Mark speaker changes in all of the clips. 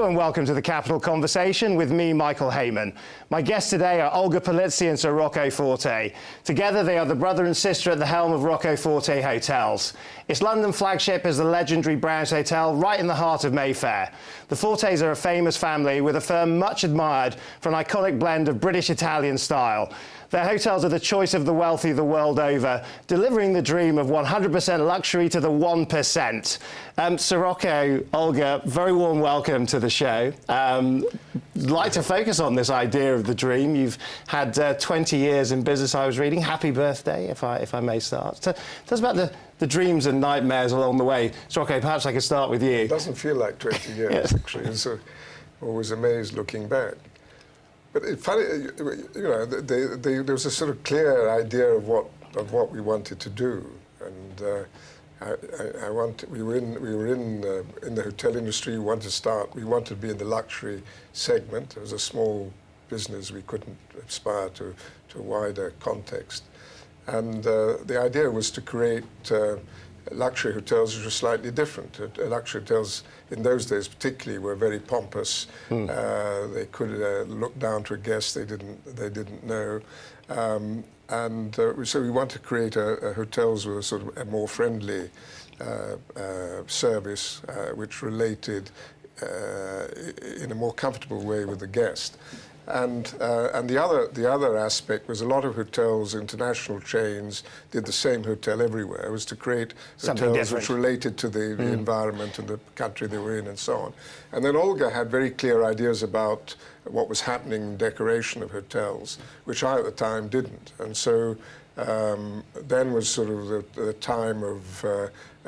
Speaker 1: and welcome to the Capital Conversation with me, Michael Hayman. My guests today are Olga Polizzi and Sir Rocco Forte. Together, they are the brother and sister at the helm of Rocco Forte Hotels. Its London flagship is the legendary Browns Hotel, right in the heart of Mayfair. The Fortes are a famous family with a firm much admired for an iconic blend of British-Italian style. Their hotels are the choice of the wealthy the world over, delivering the dream of 100% luxury to the 1%. Sir Rocco, Olga, very warm welcome to the show. I'd like to focus on this idea of the dream. You've had 20 years in business, I was reading. Happy birthday, if I may start. Tell us about the dreams and nightmares along the way. Sir Rocco, perhaps I could start with you.
Speaker 2: It doesn't feel like 20 years, actually. It's always amazed looking back. But it's funny, you know, there was a sort of clear idea of what we wanted to do, and we were in the hotel industry. We wanted to be in the luxury segment. It was a small business. We couldn't aspire to a wider context, and the idea was to create luxury hotels which were slightly different. Luxury hotels in those days particularly were very pompous. They could look down to a guest they didn't know. So we want to create hotels with a sort of a more friendly service which related in a more comfortable way with the guest. And the other aspect was a lot of hotels, international chains, did the same hotel everywhere. It was to create hotels which related to the environment and the country they were in and so on. And then Olga had very clear ideas about what was happening in decoration of hotels, which I at the time didn't. And so then was sort of the time of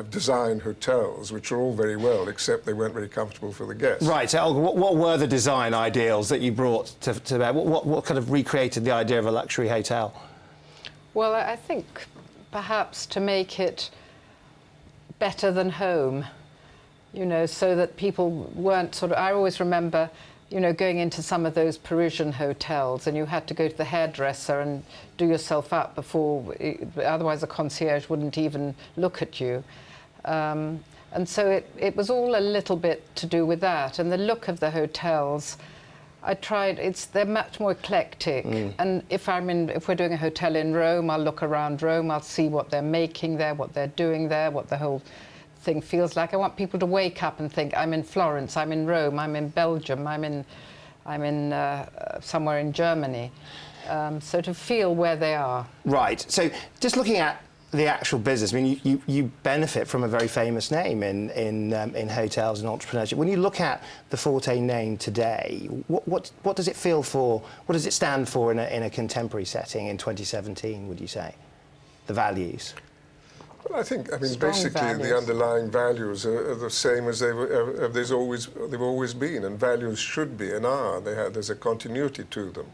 Speaker 2: design hotels, which are all very well, except they weren't very comfortable for the guests.
Speaker 1: Right, so Olga, what were the design ideals that you brought to bear? What kind of recreated the idea of a luxury hotel?
Speaker 3: Well, I think perhaps to make it better than home, you know, so that people weren't sort of... I always remember, you know, going into some of those Parisian hotels and you had to go to the hairdresser and do yourself up before, otherwise the concierge wouldn't even look at you. And so it was all a little bit to do with that. And the look of the hotels, they're much more eclectic. And if we're doing a hotel in Rome, I'll look around Rome, I'll see what they're making there, what they're doing there, what the whole thing feels like. I want people to wake up and think, I'm in Florence, I'm in Rome, I'm in Belgium, I'm in somewhere in Germany. So to feel where they are. Right.
Speaker 1: So just looking at the actual business, I mean, you benefit from a very famous name in hotels and entrepreneurship. When you look at the Forte name today, what does it feel for? What does it stand for in a contemporary setting in 2017? Would you say the values?
Speaker 2: Well, I mean, basically the underlying values are the same as they've always been, and values should be and are. There's a continuity to them.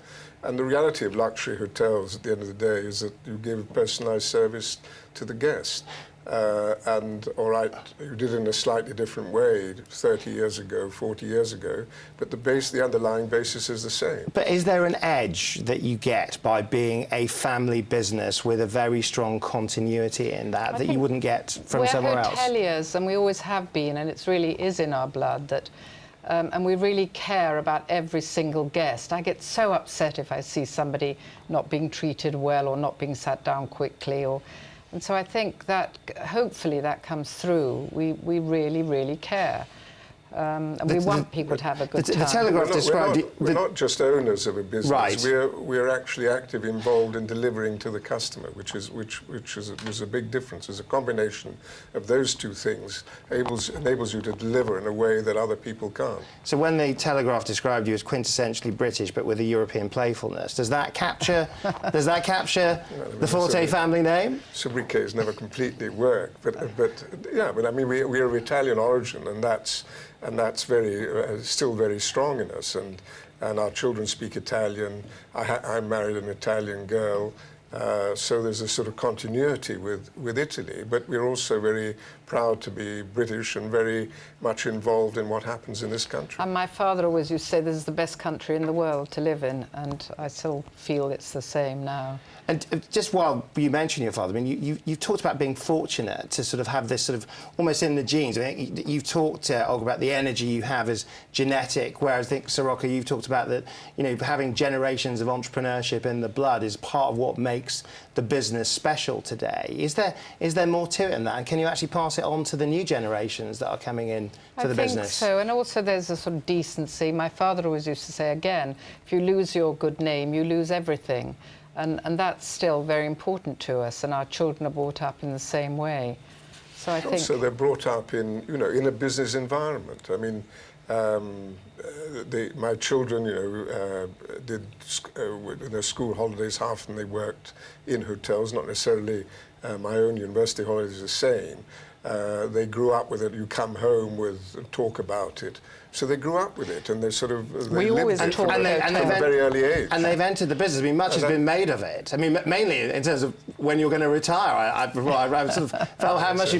Speaker 2: And the reality of luxury hotels at the end of the day is that you give personalised service to the guest. All right, you did it in a slightly different way 30 years ago, 40 years ago, but the underlying basis is the same.
Speaker 1: But is there an edge that you get by being a family business with a very strong continuity in that you wouldn't get from somewhere else?
Speaker 3: We're hoteliers, and we always have been, and it really is in our blood that, and we really care about every single guest. I get so upset if I see somebody not being treated well or not being sat down quickly, and so I think that hopefully that comes through. We really, really care. And we want people to have a good time.
Speaker 1: The Telegraph described...
Speaker 2: We're not just owners of a business.
Speaker 1: Right.
Speaker 2: We're actually actively involved in delivering to the customer, which was a big difference. It's a combination of those two things enables you to deliver in a way that other people can't.
Speaker 1: So when the Telegraph described you as quintessentially British but with a European playfulness, does that capture the Forte family name?
Speaker 2: Sobriquets never completely work, but I mean we're of Italian origin, and that's still very strong in us, and our children speak Italian. I married an Italian girl, So there's a sort of continuity with Italy, but we're also very proud to be British and very much involved in what happens in this country.
Speaker 3: And my father always used to say this is the best country in the world to live in, and I still feel it's the same now.
Speaker 1: And just while you mention your father, I mean, you've talked about being fortunate to sort of have this sort of almost in the genes. I mean, you've talked, Olga, about the energy you have as genetic, whereas I think, Sir Rocco, you've talked about that, you know, having generations of entrepreneurship in the blood is part of what makes the business special today. Is there more to it than that? And can you actually pass it on to the new generations that are coming in to the business?
Speaker 3: I think so, and also there's a sort of decency. My father always used to say, again, if you lose your good name, you lose everything. And that's still very important to us, and our children are brought up in the same way. So I think...
Speaker 2: Also, they're brought up in, you know, in a business environment. I mean, my children, you know, did in their school holidays, half of them they worked in hotels, not necessarily my own university holidays the same. They grew up with it. You come home with, talk about it. So they grew up with it, and they sort of
Speaker 3: we always
Speaker 2: lived it from
Speaker 3: talk
Speaker 2: a very early age.
Speaker 1: And they've entered the business. I mean, much has been made of it. I mean, mainly in terms of when you're going to retire. I sort of felt how much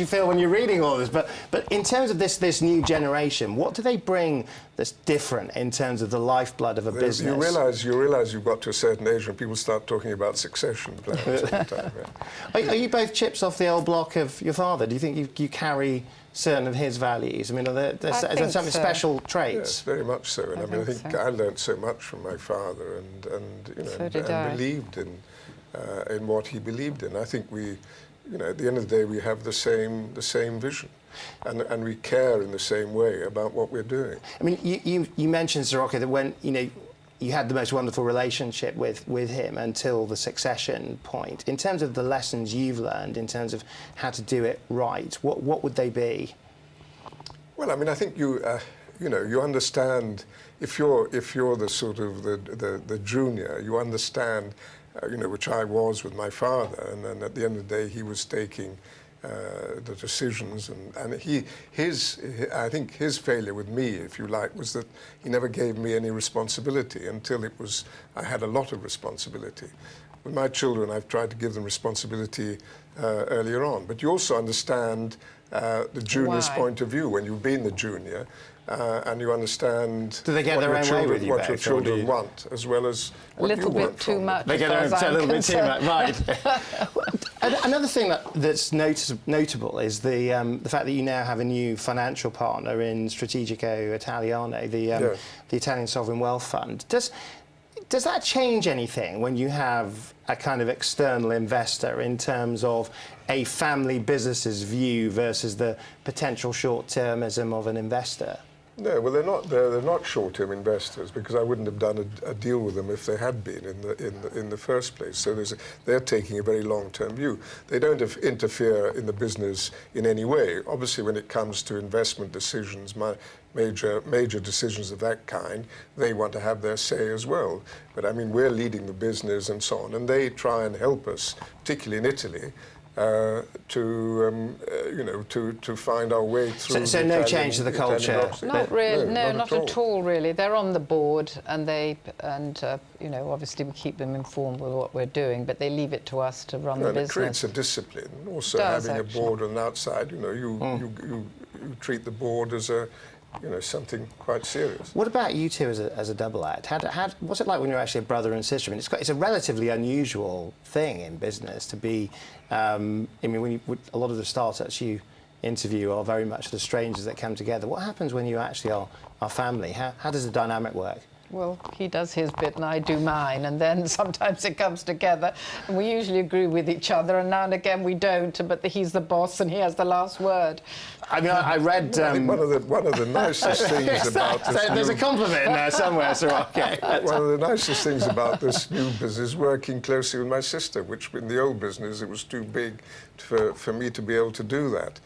Speaker 1: you feel when you're reading all this. But in terms of this new generation, what do they bring that's different in terms of the lifeblood of a business?
Speaker 2: You realise you've got to a certain age when people start talking about succession plans.
Speaker 1: Are you both chips off the old block of your father? Do you think you carry certain of his values? I mean, are there some special traits?
Speaker 2: Yes, very much so. And I think I learned so much from my father, and you know, and believed in what he believed in. I think we, you know, at the end of the day, we have the same vision, and we care in the same way about what we're doing.
Speaker 1: I mean, you mentioned, Sir Rocco, that when you had the most wonderful relationship with him until the succession point. In terms of the lessons you've learned, in terms of how to do it right, what would they be?
Speaker 2: Well, I mean, I think you know, you understand if you're the sort of the junior, you understand, you know, which I was with my father, and then at the end of the day, he was taking the decisions, and I think his failure with me, if you like, was that he never gave me any responsibility until I had a lot of responsibility. With my children, I've tried to give them responsibility earlier on, but you also understand the junior's point of view when you've been the junior, and you understand what your children want, as well as what you want.
Speaker 3: A little bit too much.
Speaker 1: They get a little bit too much, right? Another thing that's notable is the fact that you now have a new financial partner in Strategico Italiano, the Italian Sovereign Wealth Fund. Does that change anything when you have a kind of external investor in terms of a family business's view versus the potential short-termism of an investor?
Speaker 2: No, well, they're not short-term investors, because I wouldn't have done a deal with them if they had been in the first place. So they're taking a very long-term view. They don't interfere in the business in any way. Obviously, when it comes to investment decisions, major decisions of that kind, they want to have their say as well. But I mean, we're leading the business and so on, and they try and help us, particularly in Italy, to find our way through.
Speaker 1: So no change to the culture.
Speaker 3: Not really. No, not at all. Really, they're on the board, and you know, obviously we keep them informed with what we're doing, but they leave it to us to run the business.
Speaker 2: It creates a discipline. Also, having a board on the outside, you know, you treat the board as something quite serious.
Speaker 1: What about you two as a double act? What's it like when you're actually a brother and sister? I mean, it's a relatively unusual thing in business to be. I mean, a lot of the startups you interview are very much the strangers that come together. What happens when you actually are family? How does the dynamic work?
Speaker 3: Well, he does his bit and I do mine, and then sometimes it comes together, and we usually agree with each other, and now and again we don't, but he's the boss and he has the last word.
Speaker 1: I mean, I read...
Speaker 2: I think one of the nicest things about this
Speaker 1: There's a compliment in there somewhere, Sir Rocco.
Speaker 2: One of the nicest things about this new business, working closely with my sister, which in the old business it was too big for me to be able to do that.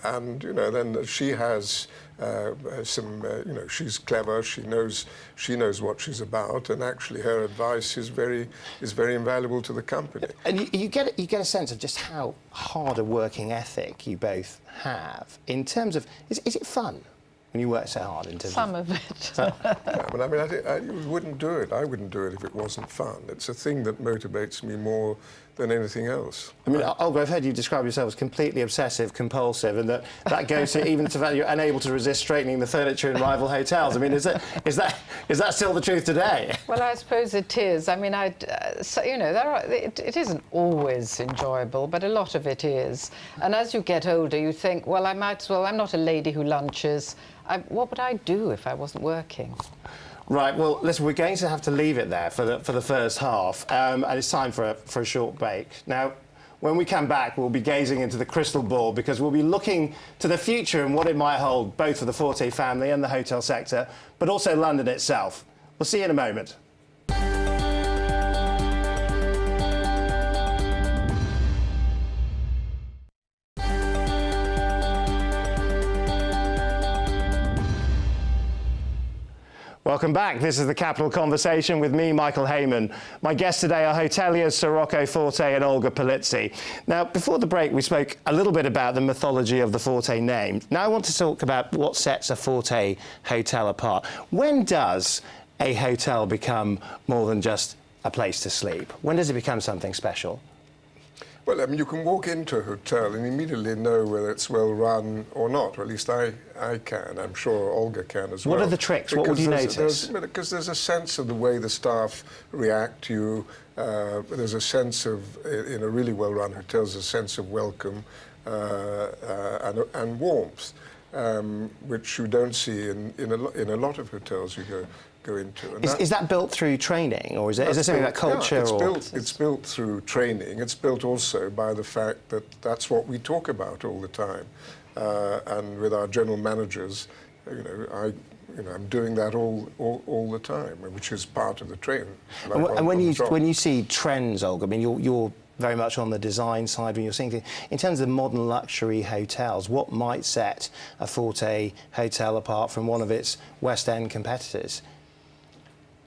Speaker 2: And, you know, then she has she's clever, she knows what she's about, and actually her advice is very invaluable to the company.
Speaker 1: And you get a sense of just how hard a working ethic you both have in terms of, is it fun? when you work so hard in terms
Speaker 3: Some of it.
Speaker 2: Yeah, but I mean, you wouldn't do it. I wouldn't do it if it wasn't fun. It's a thing that motivates me more than anything else.
Speaker 1: I mean, Olga, I've heard you describe yourself as completely obsessive, compulsive, and that goes to even to that you're unable to resist straightening the furniture in rival hotels. I mean, is that still the truth today?
Speaker 3: Well, I suppose it is. I mean, so, you know, it isn't always enjoyable, but a lot of it is. And as you get older, you think, well, I might as well. I'm not a lady who lunches. What would I do if I wasn't working?
Speaker 1: Right, well, listen, we're going to have to leave it there for the first half, and it's time for a short break. Now, when we come back, we'll be gazing into the crystal ball because we'll be looking to the future and what it might hold, both for the Forte family and the hotel sector, but also London itself. We'll see you in a moment. Welcome back. This is the Capital Conversation with me, Michael Hayman. My guests today are hoteliers Sir Rocco Forte and Olga Polizzi. Now, before the break, we spoke a little bit about the mythology of the Forte name. Now I want to talk about what sets a Forte hotel apart. When does a hotel become more than just a place to sleep? When does it become something special?
Speaker 2: Well, I mean, you can walk into a hotel and immediately know whether it's well run or not, or at least I can. I'm sure Olga can as well.
Speaker 1: What are the tricks? What would you notice?
Speaker 2: Because there's a sense of the way the staff react to you. There's a sense of, in a really well-run hotel, there's a sense of welcome and warmth, which you don't see in a lot of hotels you go into. And
Speaker 1: is that built through training, or is there something about culture?
Speaker 2: Yeah, it's built through training. It's built also by the fact that that's what we talk about all the time, and with our general managers, I'm doing that all the time, which is part of the training.
Speaker 1: And when you see trends, Olga, I mean, you're very much on the design side when you're seeing things. In terms of modern luxury hotels, what might set a Forte hotel apart from one of its West End competitors?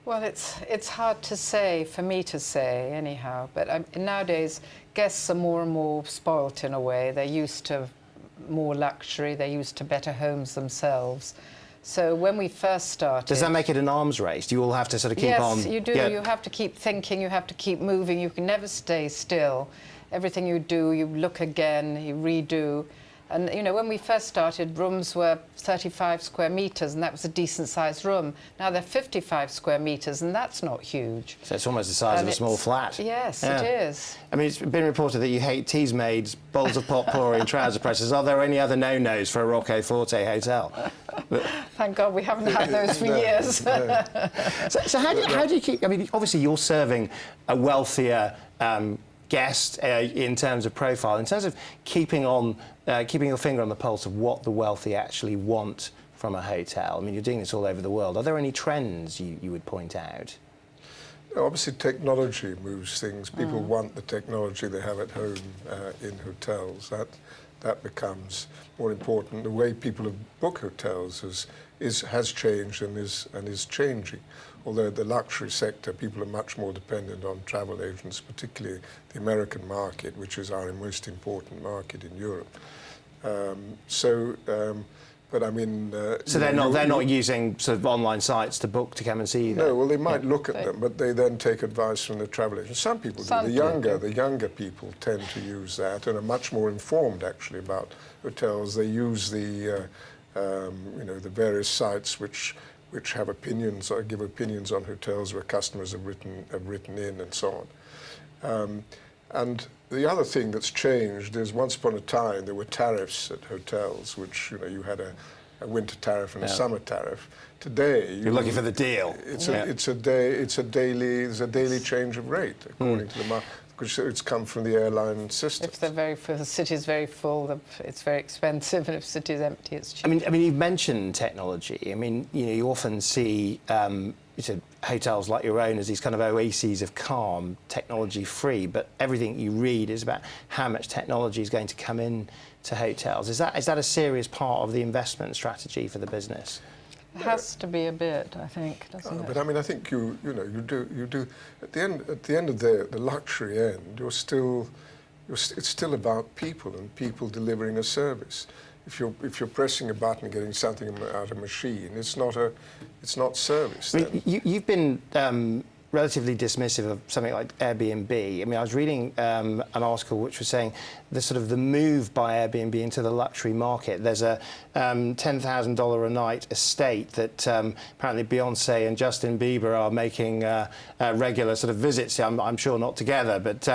Speaker 3: Well, it's hard to say, for me to say, anyhow. But nowadays, guests are more and more spoilt in a way. They're used to more luxury. They're used to better homes themselves. So when we first started...
Speaker 1: Does that make it an arms race? Do you all have to sort of keep on...
Speaker 3: Yes, you do. Yeah. You have to keep thinking. You have to keep moving. You can never stay still. Everything you do, you look again, you redo. And, you know, when we first started, rooms were 35 square metres, and that was a decent-sized room. Now they're 55 square metres, and that's not huge.
Speaker 1: So it's almost the size of a small flat.
Speaker 3: Yes,
Speaker 1: yeah.
Speaker 3: It is.
Speaker 1: I mean, it's been reported that you hate teas maids, bowls of potpourri and trouser presses. Are there any other no-nos for a Rocco Forte hotel?
Speaker 3: Thank God we haven't had those for years.
Speaker 2: No.
Speaker 1: So how do you keep... I mean, obviously you're serving a wealthier guest in terms of profile, in terms of keeping your finger on the pulse of what the wealthy actually want from a hotel. I mean, you're doing this all over the world. Are there any trends you would point out?
Speaker 2: Obviously, technology moves things. People want the technology they have at home in hotels. That becomes more important. The way people book hotels has changed and is changing. Although the luxury sector, people are much more dependent on travel agents, particularly the American market, which is our most important market in Europe. But I mean...
Speaker 1: so they're not using sort of online sites to book to come and see you?
Speaker 2: No, well, they might look at them, but they then take advice from the travel agents. Some people do. The younger people tend to use that and are much more informed, actually, about hotels. They use the various sites which have opinions or give opinions on hotels where customers have written in and so on. And the other thing that's changed is once upon a time there were tariffs at hotels, which you had a winter tariff and a summer tariff. Today
Speaker 1: you're looking for the deal.
Speaker 2: There's a daily change of rate according to the market. Because it's come from the airline system.
Speaker 3: If the city's very full, it's very expensive, and if the city's empty, it's cheap.
Speaker 1: I mean, you've mentioned technology. I mean, you often see hotels like your own as these kind of oases of calm, technology-free, but everything you read is about how much technology is going to come in to hotels. Is that a serious part of the investment strategy for the business?
Speaker 3: It has to be a bit, I think, doesn't it?
Speaker 2: But I mean, I think you do. At the end of the luxury end, it's still about people and people delivering a service. if you're pressing a button and getting something out of a machine, it's not service.
Speaker 1: I mean, you've been relatively dismissive of something like Airbnb. I mean, I was reading an article which was saying the move by Airbnb into the luxury market. There's a $10,000 a night estate that apparently Beyonce and Justin Bieber are making regular sort of visits. I'm sure not together, but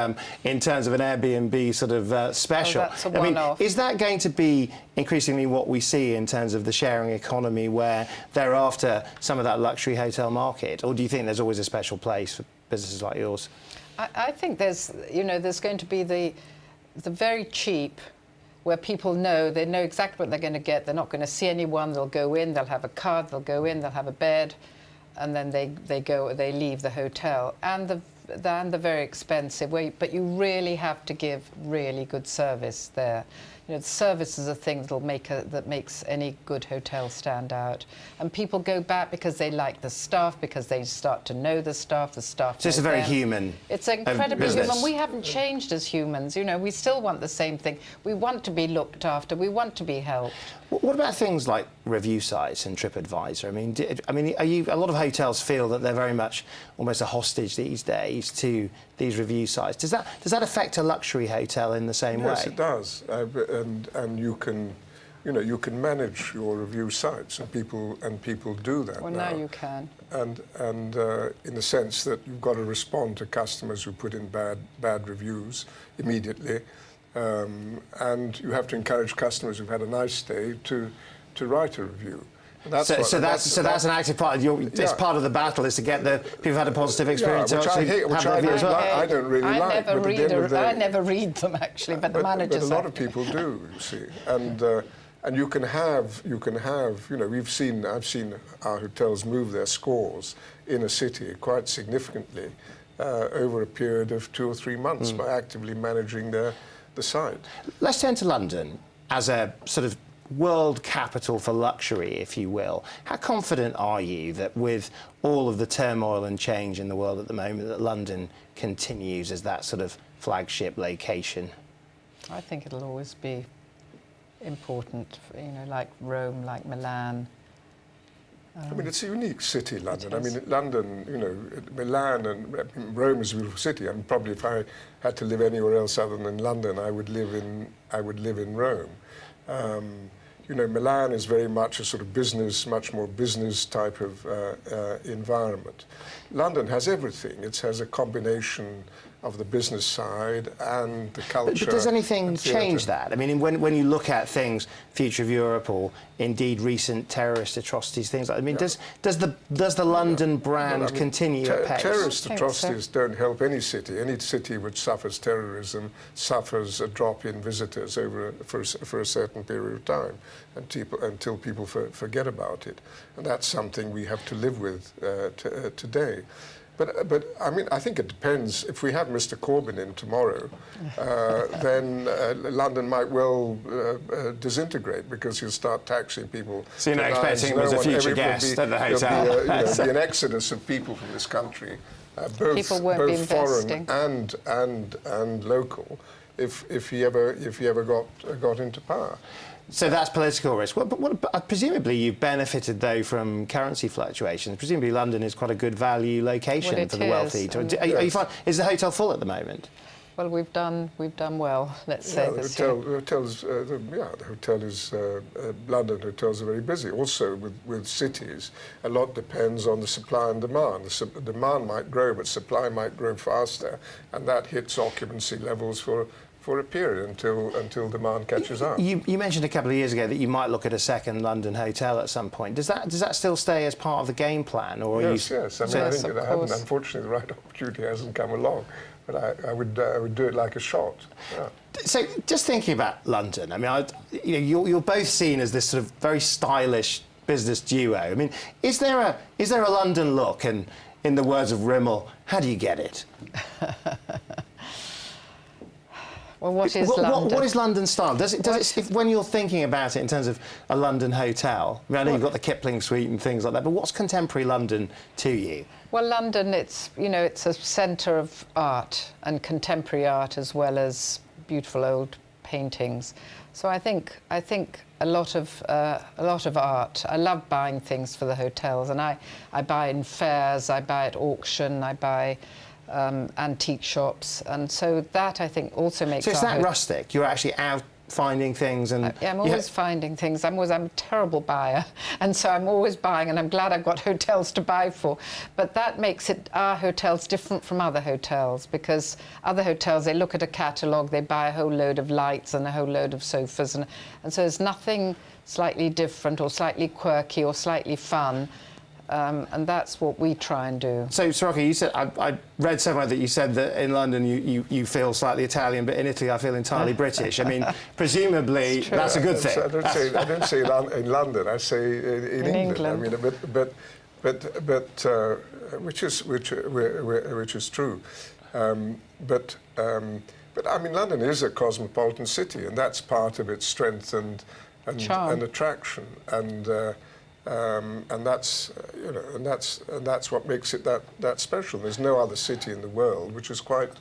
Speaker 1: in terms of an Airbnb sort of special.
Speaker 3: Oh, that's a one-off.
Speaker 1: Is that going to be increasingly what we see in terms of the sharing economy, where they're after some of that luxury hotel market, or do you think there's always a special place for businesses like yours?
Speaker 3: I think there's going to be the very cheap, where people they know exactly what they're going to get. They're not going to see anyone. They'll go in. They'll have a card. They'll go in. They'll have a bed, and then they leave the hotel. And the very expensive, but you really have to give really good service there. The service is a thing that makes any good hotel stand out. And people go back because they like the staff, because they start to know the staff. The staff.
Speaker 1: So it's a very human.
Speaker 3: It's incredibly
Speaker 1: business.
Speaker 3: human. We haven't changed as humans. We still want the same thing. We want to be looked after. We want to be helped.
Speaker 1: What about things like review sites and TripAdvisor? I mean, a lot of hotels feel that they're very much almost a hostage these days to these review sites. Does that affect a luxury hotel in the same way?
Speaker 2: Yes, it does. And you can manage your review sites, and people do that.
Speaker 3: Well, now you can.
Speaker 2: And in the sense that you've got to respond to customers who put in bad reviews immediately. And you have to encourage customers who've had a nice stay to write a review.
Speaker 1: That's an active part. It's part of the battle is to get the people who've had a positive experience.
Speaker 2: Which I hate. Which I don't really like.
Speaker 3: I never read them actually, but the managers.
Speaker 2: But a lot of people do. You see, and you can have. I've seen our hotels move their scores in a city quite significantly over a period of 2 or 3 months by actively managing the site.
Speaker 1: Let's turn to London as a sort of world capital for luxury, if you will. How confident are you that with all of the turmoil and change in the world at the moment, that London continues as that sort of flagship location?
Speaker 3: I think it'll always be important, like Rome, like Milan.
Speaker 2: I mean, it's a unique city, London. I mean, London, Milan and Rome is a beautiful city. And probably if I had to live anywhere else other than London, I would live in Rome. Milan is very much a sort of business, much more business type of environment. London has everything. It has a combination of the business side and the culture.
Speaker 1: But does anything change that? I mean, when you look at things, future of Europe, or indeed recent terrorist atrocities, things like that, I mean, does the London brand continue at pace?
Speaker 2: Terrorist atrocities don't help any city. Any city which suffers terrorism suffers a drop in visitors for a certain period of time, until people forget about it. And that's something we have to live with today. But I mean, I think it depends. If we have Mr. Corbyn in tomorrow, then London might well disintegrate, because he'll start taxing people.
Speaker 1: So you're not expecting him as a future guest at the hotel?
Speaker 2: There'll be an exodus of people from this country, both foreign and local, if he ever got into power.
Speaker 1: So that's political risk. But presumably you've benefited, though, from currency fluctuations. Presumably London is quite a good value location for the wealthy. Is the hotel full at the moment?
Speaker 3: Well, we've done well, let's say, this year.
Speaker 2: London hotels are very busy. Also, with cities, a lot depends on the supply and demand. The demand might grow, but supply might grow faster, and that hits occupancy levels for a period until demand catches up.
Speaker 1: You mentioned a couple of years ago that you might look at a second London hotel at some point. Does that still stay as part of the game plan, or
Speaker 2: yes? I mean, I think it hasn't. Unfortunately, the right opportunity hasn't come along. But I would do it like a shot. Yeah.
Speaker 1: So, just thinking about London, I mean, you're both seen as this sort of very stylish business duo. I mean, is there a London look? And in the words of Rimmel, how do you get it?
Speaker 3: Well, what is London?
Speaker 1: What is London style? When you're thinking about it in terms of a London hotel, I mean, I know you've got the Kipling suite and things like that, but what's contemporary London to you?
Speaker 3: Well, London, it's a centre of art, and contemporary art, as well as beautiful old paintings. So I think a lot of art. I love buying things for the hotels, and I buy in fairs, I buy at auction, I buy antique shops, and so that I think also makes.
Speaker 1: So it's that rustic. You're actually out finding things, and
Speaker 3: yeah, I'm always finding things. I'm a terrible buyer, and so I'm always buying, and I'm glad I've got hotels to buy for. But that makes our hotels different from other hotels, because other hotels, they look at a catalogue, they buy a whole load of lights and a whole load of sofas, and so there's nothing slightly different or slightly quirky or slightly fun. And that's what we try and do. So,
Speaker 1: Rocco, you said, I read somewhere that you said that in London you feel slightly Italian, but in Italy I feel entirely British. I mean, presumably that's a good thing.
Speaker 2: I don't say in London. I say in England. I mean, but which is true. But I mean, London is a cosmopolitan city, and that's part of its strength and attraction, and that's that's what makes it that special. There's no other city in the world which is quite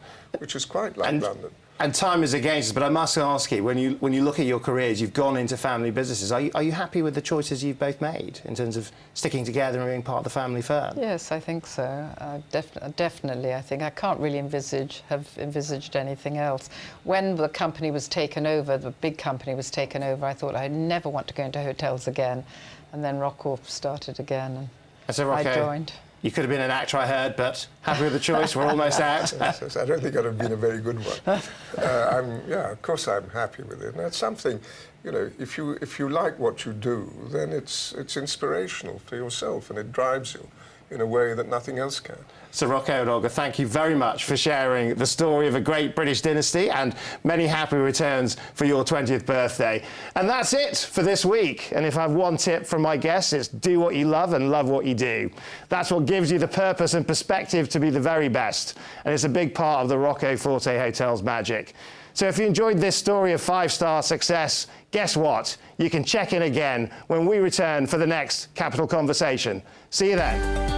Speaker 2: like London.
Speaker 1: And time is against us, but I must ask you, when you look at your careers, you've gone into family businesses. Are you happy with the choices you've both made in terms of sticking together and being part of the family firm?
Speaker 3: Yes, I think so. Definitely, I think I can't really have envisaged anything else. When the company was taken over, the big company was taken over, I thought I'd never want to go into hotels again. And then Rocco started again, and
Speaker 1: so Rocco,
Speaker 3: I joined.
Speaker 1: You could have been an actor, I heard, but happy with the choice. We're almost out.
Speaker 2: Yes, I don't think I'd have been a very good one. Of course I'm happy with it. And that's something, if you like what you do, then it's inspirational for yourself, and it drives you in a way that nothing else can.
Speaker 1: So Rocco and Olga, thank you very much for sharing the story of a great British dynasty, and many happy returns for your 20th birthday. And that's it for this week. And if I have one tip from my guests, it's do what you love and love what you do. That's what gives you the purpose and perspective to be the very best. And it's a big part of the Rocco Forte Hotel's magic. So if you enjoyed this story of 5-star success, guess what? You can check in again when we return for the next Capital Conversation. See you then.